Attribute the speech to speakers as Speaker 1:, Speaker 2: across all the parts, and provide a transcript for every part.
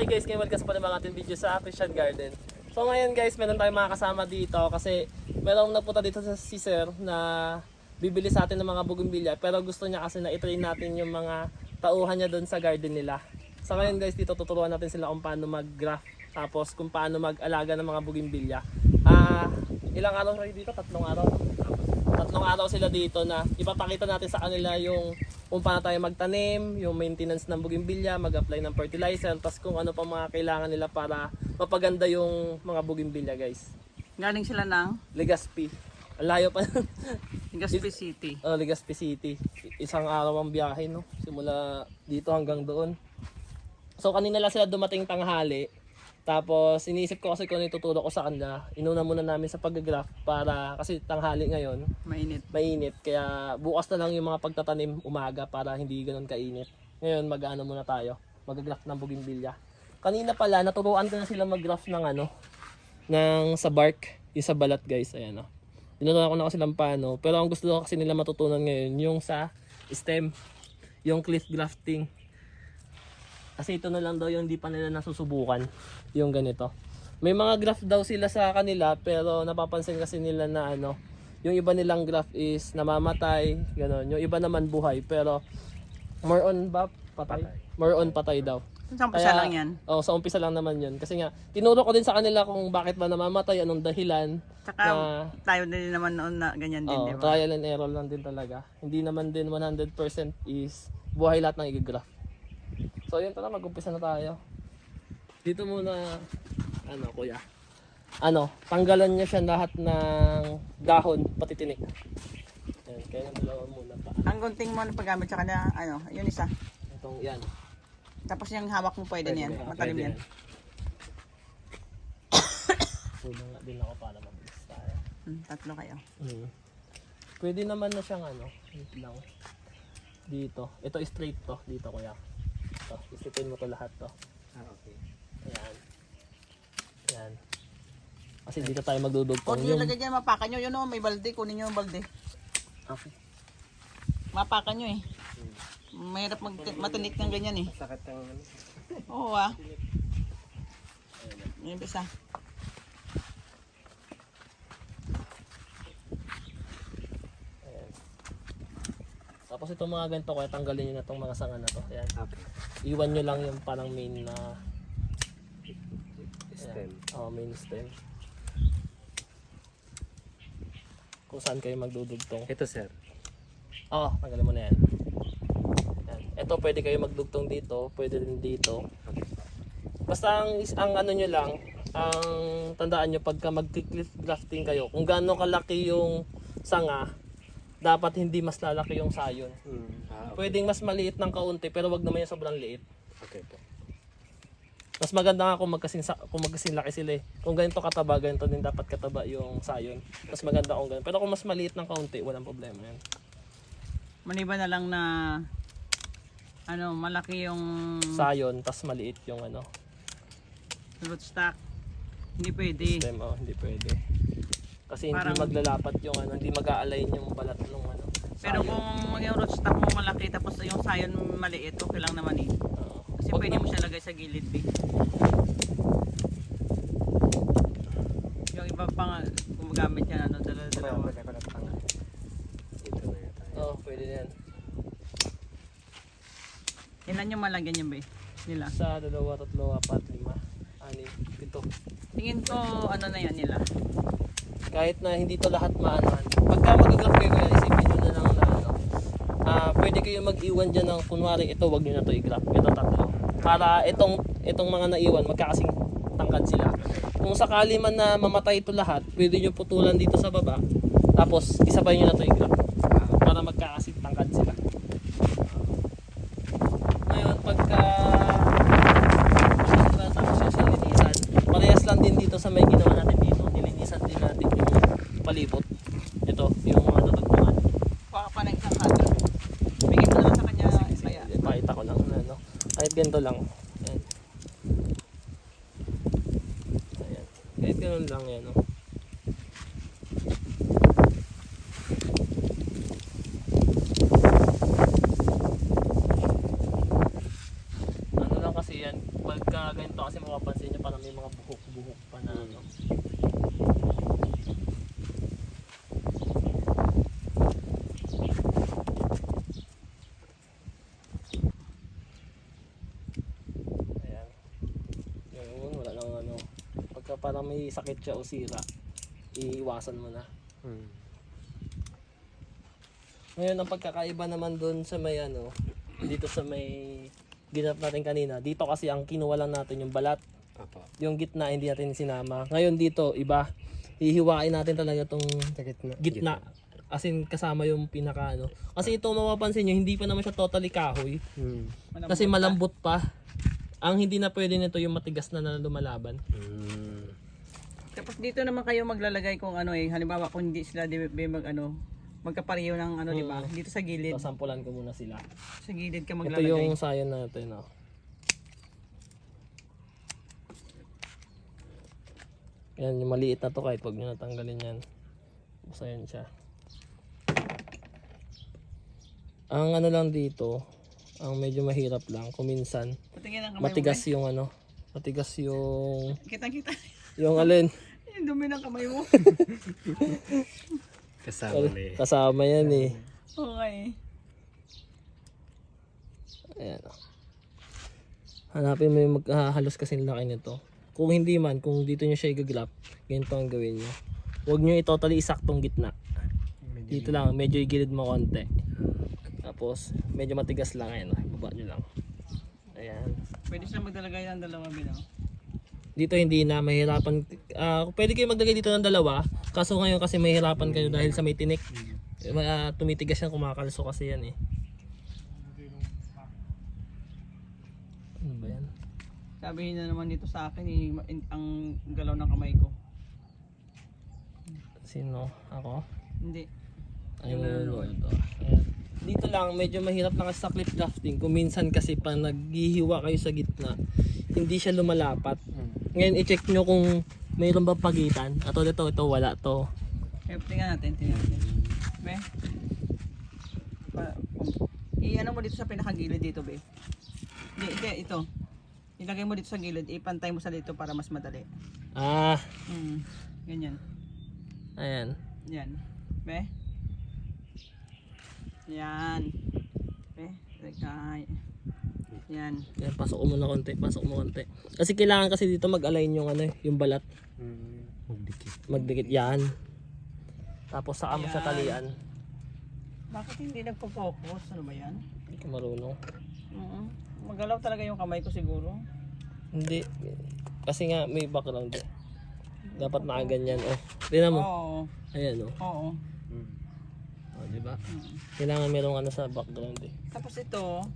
Speaker 1: Hi guys, ngayon welcome pa rin mga ating video sa Christian Garden. So ngayon guys, meron tayong mga kasama dito kasi merong nagpunta dito sa si Sir na bibili sa atin ng mga bougainvillea, pero gusto niya kasi na i-train natin yung mga tauhan niya doon sa garden nila. So ngayon guys, dito tuturuan natin sila kung paano mag-graft, tapos kung paano mag-alaga ng mga bougainvillea. Ilang araw kayo dito? 3 araw? 3 araw sila dito na ipapakita natin sa kanila yung kung paano tayo magtanim, yung maintenance ng bougainvillea, mag-apply ng fertilizer, tapos kung ano pa mga kailangan nila para mapaganda yung mga bougainvillea guys.
Speaker 2: Galing sila ng
Speaker 1: Legazpi. Ang layo pa.
Speaker 2: Legazpi City.
Speaker 1: Legazpi City. Isang araw ang biyahe, no? Simula dito hanggang doon. So kanina lang sila dumating tanghali. Tapos iniisip ko kasi kung ano ituturo ko sa kanila. Inuna muna namin sa pag-graft para kasi tanghali ngayon. Mainit. Kaya bukas na lang yung mga pagtatanim umaga para hindi ganoon kainit. Ngayon mag-ano muna tayo. Mag-graft ng bougainvillea. Kanina pala naturuan ko na sila mag-graft ng ng sa bark, yung sa balat guys. Ayan o. Tinutunan ko na kasi lang paano. Pero ang gusto ko kasi nila matutunan ngayon yung sa stem. Yung cliff grafting. Kasi ito na lang daw yung hindi pa nila nasusubukan. Yung ganito. May mga graft daw sila sa kanila pero napapansin kasi nila na yung iba nilang graft is namamatay, gano'n. Yung iba naman buhay pero more on ba patay? More on patay daw.
Speaker 2: Sa umpisa lang yan.
Speaker 1: Sa umpisa lang naman yun. Kasi nga, tinuro ko din sa kanila kung bakit ba namamatay, anong dahilan.
Speaker 2: Tsaka tayo din naman noon na ganyan din, di ba?
Speaker 1: Trial and error lang din talaga. Hindi naman din 100% is buhay lahat ng i-graft. So yun, tara, mag-umpisa na tayo. Dito muna, kuya. Tanggalan niya siya lahat ng dahon, pati tinik. Ayan, kaya nang dalawa muna pa.
Speaker 2: Ang gunting mo na paggamit sa kanya, yun isa.
Speaker 1: Itong yan.
Speaker 2: Tapos yung hawak mo pwede niyan, matalim yan.
Speaker 1: Sulo nga din ako para mabilis tayo.
Speaker 2: 3 kayo.
Speaker 1: Pwede naman na siyang wait lang. Dito. Ito straight to. Dito kuya. Ito. Isipin mo to lahat to.
Speaker 2: Okay.
Speaker 1: Ayan. Ayan. Kasi dito tayo magdudugtong.
Speaker 2: Kung nilagay dyan, mapakan nyo. Yun may balde. Kunin nyo yung balde.
Speaker 1: Okay.
Speaker 2: Mapakan nyo eh. Mahirap matinik ng ganyan eh.
Speaker 3: Sakit ng
Speaker 2: Oo Yung isa.
Speaker 1: Tapos itong mga ganito kaya tanggalin nyo na itong mga sanga na to. Ayan.
Speaker 3: Okay.
Speaker 1: Iwan nyo lang yung parang main na
Speaker 3: Stem.
Speaker 1: main stem. Kung saan kayo magdudugtong.
Speaker 3: Ito sir.
Speaker 1: Tanggalin mo na yan. Ayan. Ito pwede kayo magdugtong dito, pwede din dito.
Speaker 3: Okay.
Speaker 1: Basta ang ano nyo lang, ang tandaan nyo pagka mag-cliff grafting kayo, kung gaano kalaki yung sanga, dapat hindi mas lalaki yung sayon.
Speaker 3: Okay.
Speaker 1: Pwedeng mas maliit ng kaunti pero wag naman yung sobrang liit.
Speaker 3: Okay po.
Speaker 1: Mas maganda nga kung magkasing laki sila eh. Kung ganito kataba, ganito din dapat kataba yung sayon. Mas maganda kung ganito. Pero kung mas maliit ng kaunti, walang problema yan.
Speaker 2: Maniba na lang na malaki yung
Speaker 1: Sayon, tas maliit yung
Speaker 2: rootstock. Hindi pwede.
Speaker 1: stem. Hindi pwede. Kasi hindi
Speaker 2: Parang
Speaker 1: maglalapat yung hindi mag-a-align yung balat ng
Speaker 2: Pero
Speaker 1: sayon.
Speaker 2: kung yung rootstock mo malaki tapos yung sayon maliit, okay lang naman eh. Kasi
Speaker 1: Wag
Speaker 2: pwede
Speaker 1: na-
Speaker 2: mo siya lagay sa gilid eh. Yung iba pa nga, gumagamit yan, dalawa.
Speaker 3: Pwede ko na pang. Dito na yata.
Speaker 1: Pwede yan.
Speaker 2: Ilan yung malagyan niya ba eh? Nila.
Speaker 1: 1, 2, 3, 4, 5, 6, 7.
Speaker 2: Tingin ko na yan nila.
Speaker 1: Kahit na hindi to lahat maanuhan. Pagka mag-graph kayo kaya isipin nyo na lang na pwede kayo mag-iwan dyan ng kunwari ito wag nyo na to i-graph. Ito 3. Para itong mga naiwan magkakasing tangkad sila. Kung sakali man na mamatay ito lahat, pwede nyo putulan dito sa baba. Tapos isabay nyo na to i-graph. Para magkakasing tangkad sila. Ngayon pagka tapos yung sa linisan, parehas lang din dito sa may ginawa natin dito. Nilinisan din natin yung palibot. Ito, yung mga tutugtungan.
Speaker 2: Kuha ka pa ng isang cutter. Bigyan mo na lang sa kanya. Kaya.
Speaker 1: Ipakita ko lang na kahit ganito lang. Ayan. Ayan. Kahit ganun lang yan. Ano lang kasi yan, pagka ganito buhok pa na ano. Ayan. Yun, wala nang ano. Pagka parang may sakit siya o sira, iiwasan mo na.
Speaker 3: Hmm.
Speaker 1: Ngayon, ang pagkakaiba naman doon sa may ano, dito sa may ginap natin kanina, dito kasi ang kinuha lang natin yung balat.
Speaker 3: Apo.
Speaker 1: Yung gitna hindi natin sinama. Ngayon dito, iba. Hihiwain natin talaga tong
Speaker 3: Sa gitna.
Speaker 1: gitna. As in, kasama yung pinaka ano. Kasi ito mapapansin nyo, hindi pa naman siya totally kahoy.
Speaker 3: Hmm.
Speaker 1: Kasi malambot pa. Ang hindi na pwede nito yung matigas na lumalaban.
Speaker 3: Hmm.
Speaker 2: Tapos dito naman kayo maglalagay kung ano halimbawa kung hindi sila mag ano, magkapareho ng ano, di ba? Dito sa gilid.
Speaker 1: Sasampulan ko muna sila.
Speaker 2: Sa gilid ka
Speaker 1: Ito
Speaker 2: maglalagay.
Speaker 1: yung sayon natin. Oh. Yan, yung maliit na to kahit wag nyo natanggalin yan. Basta yan siya. Ang ano lang dito, ang medyo mahirap lang, kung minsan,
Speaker 2: Patingin ang kamay
Speaker 1: matigas
Speaker 2: mo.
Speaker 1: yung ano, matigas yung,
Speaker 2: Kitang-kita.
Speaker 1: yung alin.
Speaker 2: Yung dumi ng kamay mo.
Speaker 3: Kasama na eh.
Speaker 1: Kasama yan eh.
Speaker 2: Okay.
Speaker 1: Ayan. Oh. Hanapin mo yung maghahalos kasi laki nito. Kung hindi man, kung dito nyo siya i-glap, ganito ang gawin nyo. Huwag nyo i-totally isaktong gitna. Dito lang, medyo igilid mo konti. Tapos, medyo matigas lang. Ayan, baba nyo lang. Ayan.
Speaker 2: Pwede siya magdalagay ng dalawa bilang.
Speaker 1: Dito hindi na, mahirapan. Pwede kayo maglagay dito ng dalawa. Kaso ngayon kasi mahirapan kayo dahil sa may tinik. Tumitigas yan, kumakalso kasi yan eh. Ano ba yan?
Speaker 2: Sabihin na naman dito sa akin ang galaw ng kamay ko.
Speaker 1: Sino? Ako?
Speaker 2: Hindi.
Speaker 1: Ayun, ito. Ayan. Dito lang, medyo mahirap lang kasi sa clip drafting. Kung minsan kasi pa naghihiwa kayo sa gitna, hindi siya lumalapat. Ngayon, i-check nyo kung mayroon ba pagitan. Ato dito, ito, wala to.
Speaker 2: Tingnan natin. Be? I-ano mo dito sa pinakagilid dito, be? Hindi, ito. Ilagay mo dito sa gilid, ipantay mo sa dito para mas madali.
Speaker 1: Ah,
Speaker 2: Ganyan.
Speaker 1: ayan.
Speaker 2: Yan. Be? Yan. Be? Rekay. Yan.
Speaker 1: Yan, pasok mo muna konti, pasok mo konti. Kasi kailangan kasi dito mag-align yung ano, yung balat.
Speaker 3: Hmm. Magdikit.
Speaker 1: Magdikit yan. Tapos saka mo sa talian.
Speaker 2: Bakit hindi nagpo-focus? Ano ba yan?
Speaker 1: Hindi ka marunong.
Speaker 2: Magalaw talaga yung kamay ko siguro.
Speaker 1: Hindi. Kasi nga may background eh. Dapat nakaganyan. Oh, tingnan mo.
Speaker 2: Oo.
Speaker 1: Ayan oh.
Speaker 2: Oo.
Speaker 3: Hmm.
Speaker 1: Oh, di ba? Kailangan merong ano sa background eh.
Speaker 2: Tapos ito,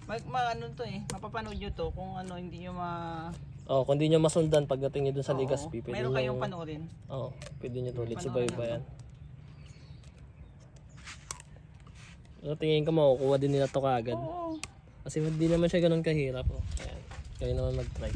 Speaker 2: ano to mapapanood nyo to kung ano hindi nyo
Speaker 1: Oh, kung di nyo masundan pagdating nyo dun sa
Speaker 2: Oo.
Speaker 1: Legazpi, pwede
Speaker 2: Meron
Speaker 1: nyo,
Speaker 2: kayong panoorin.
Speaker 1: oh, pwede nyo to ulit
Speaker 2: Panoorin
Speaker 1: subaybayan. So, tingin ko makukuha din nila to kaagad.
Speaker 2: Oo.
Speaker 1: Kasi hindi naman siya ganun kahirap. Oh. Ayan. Kayo naman mag-try.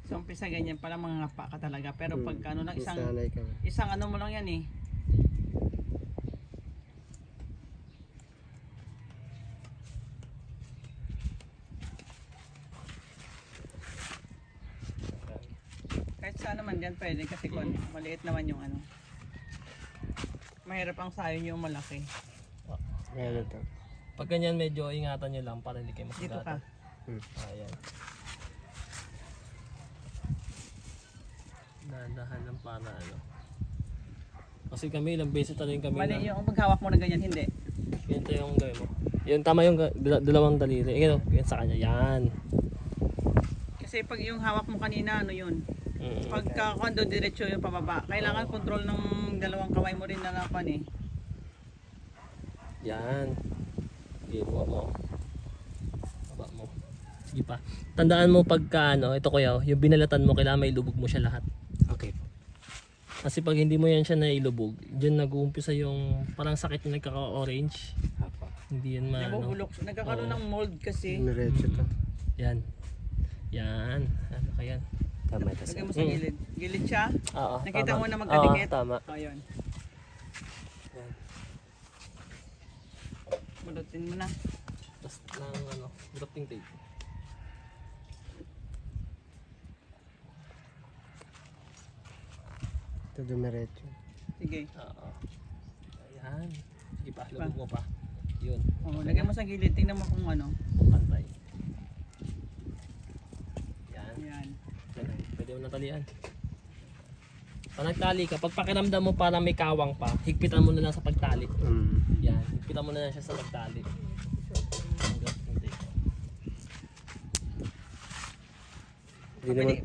Speaker 2: So umpisa ganyan pala mga ngapa ka talaga. Pero pagka ano lang
Speaker 3: Sanay ka.
Speaker 2: isang ano mo lang yan Kahit saan naman dyan pwede kasi kung maliit naman yung ano. Mahirap ang sayon yung malaki.
Speaker 3: Meron to.
Speaker 1: Pag ganyan, medyo ingatan nyo lang para hindi kayo
Speaker 2: Dito ka.
Speaker 1: masugatan. Ayan. Dahan-dahan lang para ano. Kasi kami, ilang beses talaga kami
Speaker 2: Mali
Speaker 1: na.
Speaker 2: yung paghawak mo na ganyan, hindi.
Speaker 1: Ganito yung gawin mo. Yun, tama yung dalawang daliri. Ganyan, ganyan sa kanya. Yan.
Speaker 2: Kasi pag yung hawak mo kanina, ano yun? Pagka kondo diretso yung pababa, kailangan control ng dalawang kamay mo rin na napan
Speaker 1: Yan. Sige, buka mo. Baba mo. Sige pa. Tandaan mo pagka ano, ito kuya, yung binalatan mo, kailangan may lubog mo siya lahat.
Speaker 3: Okay po.
Speaker 1: Kasi pag hindi mo yan siya nailubog, dyan nag-uumpisa yung parang sakit na nagkaka-orange.
Speaker 3: Apo.
Speaker 1: Hindi yan maano.
Speaker 2: Nabubulok. Nagkakaroon
Speaker 1: Oo.
Speaker 2: ng mold kasi.
Speaker 3: Diretso to.
Speaker 1: Yan. Yan. Ano ka yan?
Speaker 3: Tama ito
Speaker 2: Lagay
Speaker 3: sir.
Speaker 2: mo sa gilid. Gilid siya.
Speaker 1: Oo.
Speaker 2: Nakita
Speaker 1: tama.
Speaker 2: mo na magkadikit?
Speaker 1: Oo, tama.
Speaker 2: Ayun.
Speaker 1: Yan.
Speaker 2: Bulutin mo na.
Speaker 1: Tapos ng ano, drafting tape.
Speaker 3: Ito dumiretso.
Speaker 2: Sige.
Speaker 1: Oo. Ayan. Sige pa, lubog mo pa. Yun.
Speaker 2: Oh, lagay mo sa gilid. Tingnan mo kung ano.
Speaker 1: Pantay. Yan.
Speaker 2: Yan.
Speaker 1: Yan. Pwede mo natalian. Pag nagtali ka, pag pakiramdam mo para may kawang pa, higpitan mo na lang sa pagtali. Yan. Higpitan mo na lang siya sa pagtali. Ang drafting tape.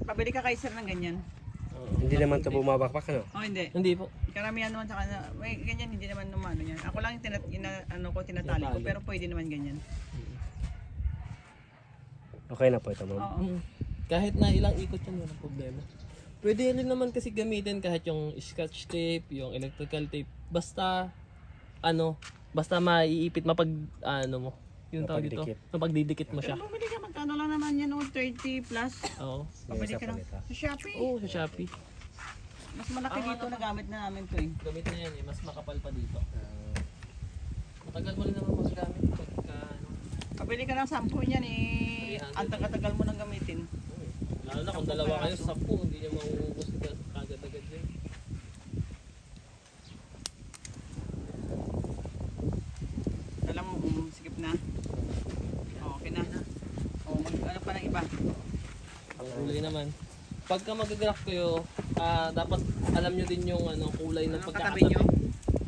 Speaker 2: Pabili ka kay sir ng ganyan.
Speaker 1: Oo.
Speaker 3: Hindi naman ito bumabakbak ano?
Speaker 2: Oh, hindi.
Speaker 1: Hindi po.
Speaker 2: Karamihan naman sa kanila, may ganyan hindi naman numano yan. Ako lang yung tinatali ko,
Speaker 1: Tinatali.
Speaker 2: pero pwede naman ganyan.
Speaker 3: Okay na po ito ma'am.
Speaker 2: Oo.
Speaker 1: Kahit na ilang ikot yan, walang problema. Pwede rin naman kasi gamitin kahit yung scotch tape, yung electrical tape. Basta, basta maiipit, ano mo. Yung tawag dito,
Speaker 3: Mapagdikit.
Speaker 1: mapagdidikit mo siya.
Speaker 2: Bumili ka, magkano lang naman yan, 30 plus.
Speaker 1: Oo.
Speaker 2: Pabili
Speaker 3: Yung isa
Speaker 2: ka lang
Speaker 3: pa kita.
Speaker 2: sa Shopee.
Speaker 1: Oo, sa Shopee.
Speaker 2: Mas malaki dito na gamit na namin to eh.
Speaker 1: Gamit na yan eh, mas makapal pa dito. Matagal mo rin naman magagamit pagka,
Speaker 2: Pabili ka ng 10 niyan eh. Ang tagal-tagal mo nang gamitin.
Speaker 1: lalo na kung dalawa kayo sa 10, hindi nyo mauubos agad-agad yun.
Speaker 2: Alam mo, sikip na. Oh, okay na. Oh, ano pa ng iba?
Speaker 1: Ang kulay naman. Pagka mag-graph kayo, dapat alam nyo din yung kulay ng
Speaker 2: Ano katabi
Speaker 1: pagkakatabi.
Speaker 2: nyo?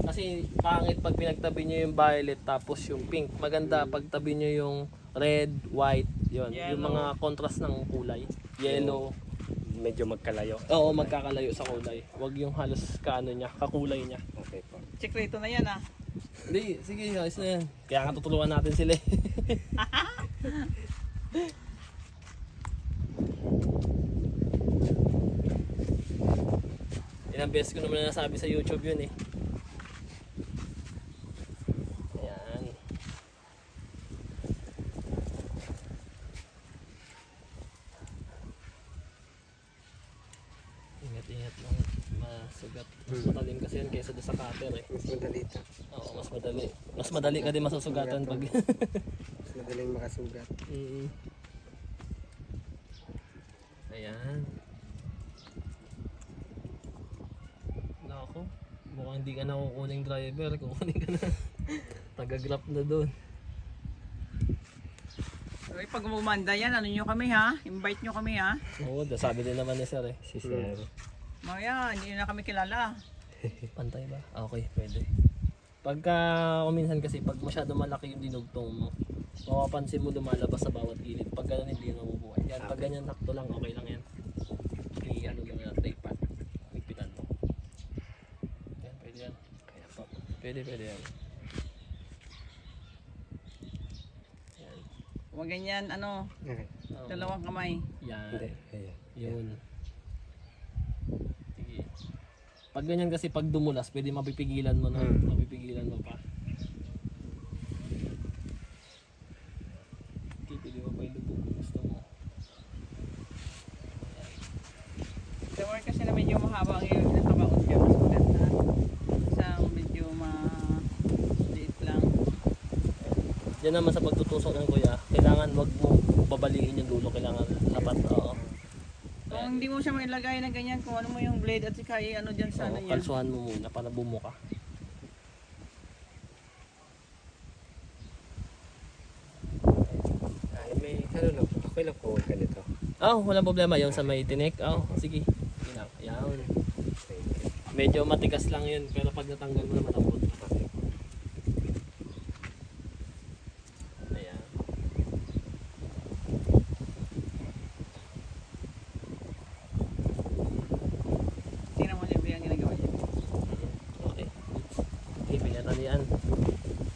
Speaker 1: Kasi pangit pag pinagtabi nyo yung violet tapos yung pink. Maganda pag tabi nyo yung red, white, yun. Yung
Speaker 2: Yellow.
Speaker 1: mga contrast ng kulay. Yellow.
Speaker 3: Medyo magkalayo.
Speaker 1: Oo, magkakalayo sa kulay. Huwag yung halos niya, kakulay niya.
Speaker 3: Okay po.
Speaker 2: Sekreto na yan ah.
Speaker 1: Hindi, sige, ayos na yan. Kaya nga tutulungan natin sila eh. Ilang beses ko naman nasabi sa YouTube yun eh. Ayan. Ingat-ingat lang. Masugat. Mas matalim kasi yan kaysa doon sa cutter eh.
Speaker 3: Mas madali ito.
Speaker 1: Oo, mas madali. Mas madali ka din masusugatan pag...
Speaker 3: Mas madaling makasugat.
Speaker 1: Mm. Ayan. Nako, mukhang hindi ka na kukuning driver. Kukunin ka na. Taga-grab na doon.
Speaker 2: Okay, pag umanda yan, ano nyo kami ha? Invite nyo kami ha?
Speaker 1: Oo, sabi din naman ni sir eh.
Speaker 3: Si sir.
Speaker 2: Maya, hindi na kami kilala.
Speaker 1: Pantay ba? Ah, okay, pwede. Pagka kuminsan kasi pag masyado malaki yung dinugtong mo, mapapansin mo lumalabas sa bawat gilid. Pag ganun hindi na mabubuhay. Yan, pag ganyan sakto lang, okay lang yan. Ano mo na, tape pa. Higpitan mo. Yan, pwede yan. Kaya po. Pwede yan. Yan.
Speaker 2: Huwag ganyan, ano,
Speaker 3: Okay.
Speaker 1: Oo.
Speaker 2: dalawang kamay.
Speaker 1: Yan.
Speaker 3: Hindi. Ayan.
Speaker 1: Yun. Sige. Pag ganyan kasi pag dumulas, pwede mapipigilan mo na. Mapipigilan mo pa. Okay, pwede mo pa ilubog kung gusto mo.
Speaker 2: The word kasi na medyo mahaba ang iyong nakabaon dyan, mas maganda. Sa medyo maliit lang.
Speaker 1: Yan naman sa pagtutusok ng kuya, kailangan wag mo babaliin yung dulo. Kailangan dapat, oo.
Speaker 2: Kung hindi mo siya mailagay na ganyan, kung ano mo yung blade at saka ano dyan sa ano
Speaker 1: Oo,
Speaker 2: niya.
Speaker 1: kalsuhan mo muna para bumuka.
Speaker 3: Ay, may ano lang po. Okay lang po huwag ganito.
Speaker 1: Walang problema. Yung sa may tinik. Sige. Yun lang. Yan.
Speaker 3: Thank you.
Speaker 1: Medyo matigas lang yun, pero pag natanggal mo naman ang puto.
Speaker 3: Okay.
Speaker 1: Ayan.
Speaker 2: Tingnan mo libre ang ginagawa niya.
Speaker 1: Okay. Okay, pinatalian.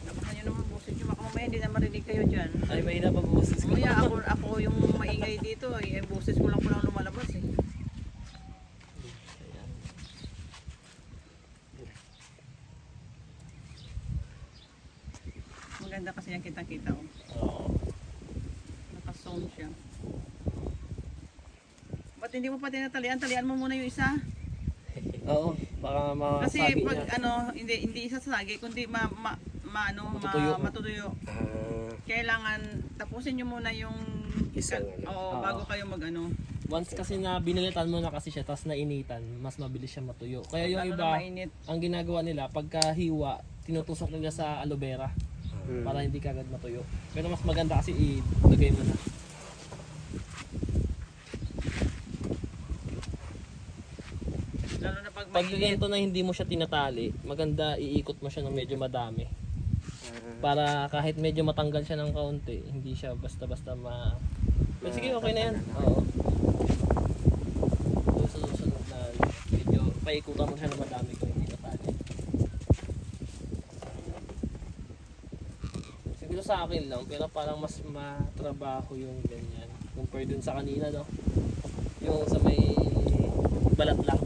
Speaker 2: Dapat nyo naman busit nyo. Baka mamaya hindi na marinig kayo dyan.
Speaker 1: Ay, mahina pa boses ko.
Speaker 2: Mamaya ako yung maingay dito. Eh, boses ko lang po lang lumalabas eh.
Speaker 1: Ayan.
Speaker 2: Maganda siya. Ba't hindi mo pa tinatalian? Talian mo muna yung isa.
Speaker 1: Oo, baka
Speaker 2: Kasi
Speaker 1: masagi
Speaker 2: pag
Speaker 1: niya.
Speaker 2: hindi isa sa sagi, kundi
Speaker 1: Matutuyo.
Speaker 2: matutuyo. Kailangan tapusin nyo muna yung
Speaker 3: Isang
Speaker 2: Oo, bago kayo
Speaker 1: Once kasi na binilitan mo na kasi siya, tapos nainitan, mas mabilis siya matuyo. Kaya yung
Speaker 2: lalo
Speaker 1: iba,
Speaker 2: na mainit.
Speaker 1: ang ginagawa nila, pagka hiwa, tinutusok nila sa aloe vera para hindi kagad matuyo. Pero mas maganda kasi ilagay mo na.
Speaker 2: Lalo na pag
Speaker 1: Pag
Speaker 2: mainit.
Speaker 1: ganito na hindi mo siya tinatali, maganda iikot mo siya ng medyo madami. Para kahit medyo matanggal siya ng kaunti, hindi siya basta-basta Pero sige, okay na yan. Oo. So, sa susunod na medyo paikutan mo siya ng madami kung hindi natali. Siguro sa akin lang, pero parang mas matrabaho yung ganyan. Compare dun sa kanina, no? Yung sa may balat lang.